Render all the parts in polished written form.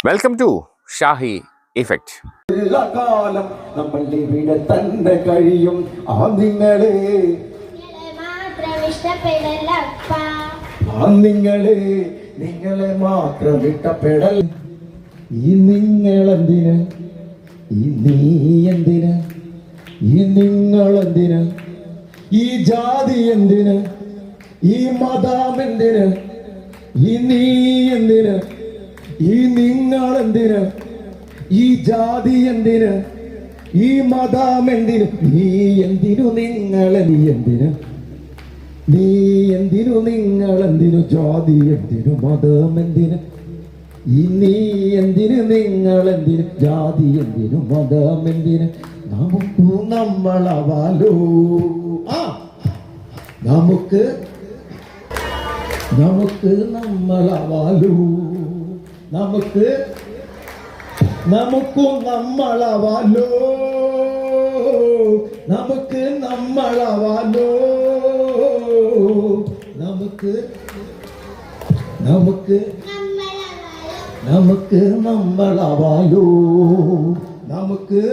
Welcome to Shahi effect. കാലം നമ്മൾ ഇവിടെ തന്നെ കഴിയും. നിങ്ങളെ മാത്രം ഇഷ്ടപ്പെടൽ. ഈ നിങ്ങളെന്തിന്, ഈ നീ എന്തിന്, ഈ നിങ്ങളെന്തിന്, ഈ ജാതി എന്തിന്, ഈ മതം എന്തിന്, ഈ നീ എന്തിന്, ഈ നിങ്ങളെന്തിന്, ഈ ജാതി എന്തിന്, ഈ മതം എന്തിന്, നീ എന്തിനു, നിങ്ങളെ നീ എന്തിന്, നീ എന്തിനു, നിങ്ങളെന്തിനു, ജാതി എന്തിനു, മതം എന്തിന്, ഈ നീ എന്തിന്, നിങ്ങളെന്തിന്, ജാതി എന്തിനു, മതം എന്തിന്, നമുക്ക് നമ്മളാവാലോ. നമുക്ക് നമ്മളാവാലോ. നമുക്കും നമ്മളാവാലോ. നമുക്ക് നമ്മളാവാലോ. നമുക്ക് നമ്മളാവാലോ. നമുക്ക്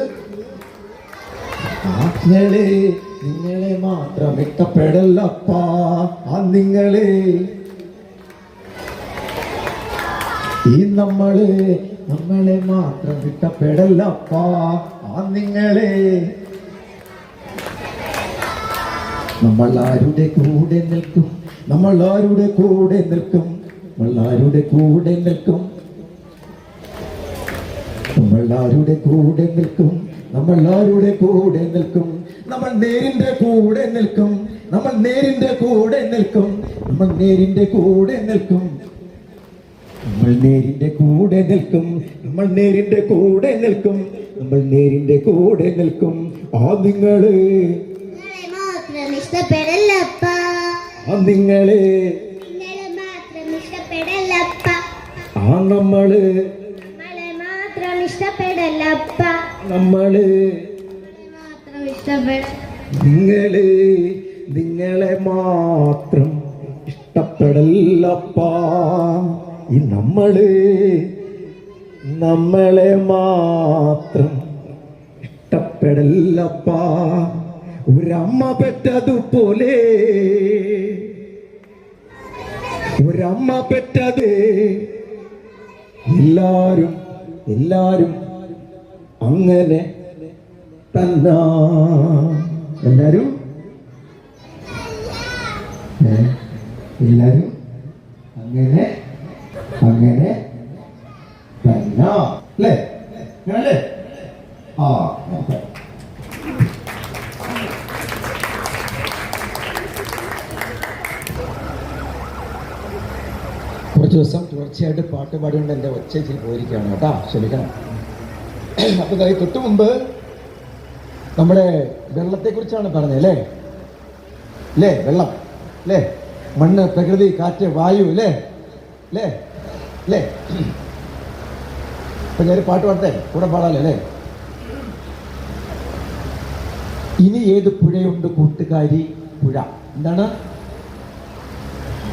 നിങ്ങളെ മാത്രം ഇഷ്ടപ്പെടല്ലപ്പാ. നിങ്ങളെ ഈ നമ്മളെ മാത്രം ഇഷ്ടപ്പെടല്ലപ്പാ. നിങ്ങളെ നമ്മളാരുടെ കൂടെ നിൽക്കും, നമ്മളാരുടെ കൂടെ നിൽക്കും, നമ്മളാരുടെ കൂടെ നിൽക്കും, നമ്മളാരുടെ കൂടെ നിൽക്കും, നമ്മളാരുടെ കൂടെ നിൽക്കും, നമ്മൾ നേരിന്റെ കൂടെ നിൽക്കും, നമ്മൾ നേരിന്റെ കൂടെ നിൽക്കും, നമ്മൾ നേരിന്റെ കൂടെ നിൽക്കും, നമ്മൾ നേരിന്റെ കൂടെ നിൽക്കും, നമ്മൾ നേരിന്റെ കൂടെ നിൽക്കും, നമ്മൾ നേരിന്റെ കൂടെ നിൽക്കും. നിങ്ങളെ മാത്രം ഇഷ്ടപ്പെടല്ലപ്പാ. നിങ്ങളെ മാത്രം ഇഷ്ടപ്പെടല്ലപ്പാ. നമ്മളെ മാത്രം ഇഷ്ടപ്പെടല്ലപ്പാ. നമ്മളെ മാത്രം ഇഷ്ടപ്പെട നിങ്ങളെ മാത്രം ഇഷ്ടപ്പെടല്ലപ്പാ. ഈ നമ്മളെ മാത്രം ഇഷ്ടപ്പെടല്ലപ്പാ. ഒരമ്മ പെറ്റതുപോലെ, ഒരമ്മ പെറ്റത് എല്ലാരും അങ്ങനെ തന്നെ. എല്ലാരും അങ്ങനെ തന്നെ അല്ലേ? അല്ലേ? കുറച്ച് ദിവസം തുടർച്ചയായിട്ട് പാട്ട് പാടിക്കൊണ്ട് എൻ്റെ ഒച്ച ഇച്ചിരി പോയിരിക്കുകയാണ് കേട്ടോ, ക്ഷമിക്കണം. അപ്പോൾ തൊട്ട് മുമ്പ് നമ്മുടെ വെള്ളത്തെക്കുറിച്ചാണ് പറഞ്ഞത് അല്ലേ? വെള്ളം അല്ലേ? മണ്ണ്, പ്രകൃതി, കാറ്റ്, വായു അല്ലേ? അപ്പൊ ഞാൻ പാട്ട് പാടട്ടെ, കൂടെ പാടാലേ? ഇനി ഏത് പുഴയുണ്ട് കൂട്ടുകാരി? പുഴ എന്താണ്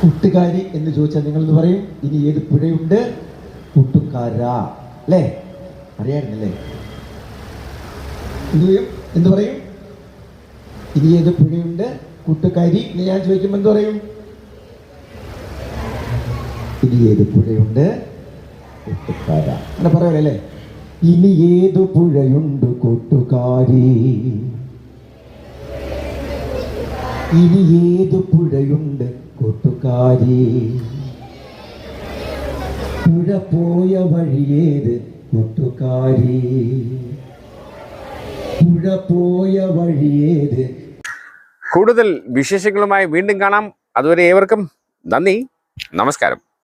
കൂട്ടുകാരി എന്ന് ചോദിച്ചാൽ നിങ്ങളെന്ന് പറയും, ഇനി ഏത് പുഴയുണ്ട് കൂട്ടുകാരാ അല്ലേ? അറിയായിരുന്നല്ലേ? എന്ത് പറയും? ഇനി ഏത് പുഴയുണ്ട് കൂട്ടുകാരി എന്ന് ഞാൻ ചോദിക്കുമ്പോൾ എന്ത് പറയും? ഇനി ഏത് പുഴയുണ്ട് കൂട്ടുകാരാ അങ്ങനെ പറയല്ലേ? ഇനി ഏതു പുഴയുണ്ട് കൂട്ടുകാരി, ഇനി ഏതു പുഴയുണ്ട് കൂട്ടുകാരി, പുഴ പോയ വഴിയേത് കൂട്ടുകാരി, പുഴ പോയ വഴിയേത്. കൂടുതൽ വിശേഷങ്ങളുമായി വീണ്ടും കാണാം. അതുവരെ ഏവർക്കും നന്ദി, നമസ്കാരം.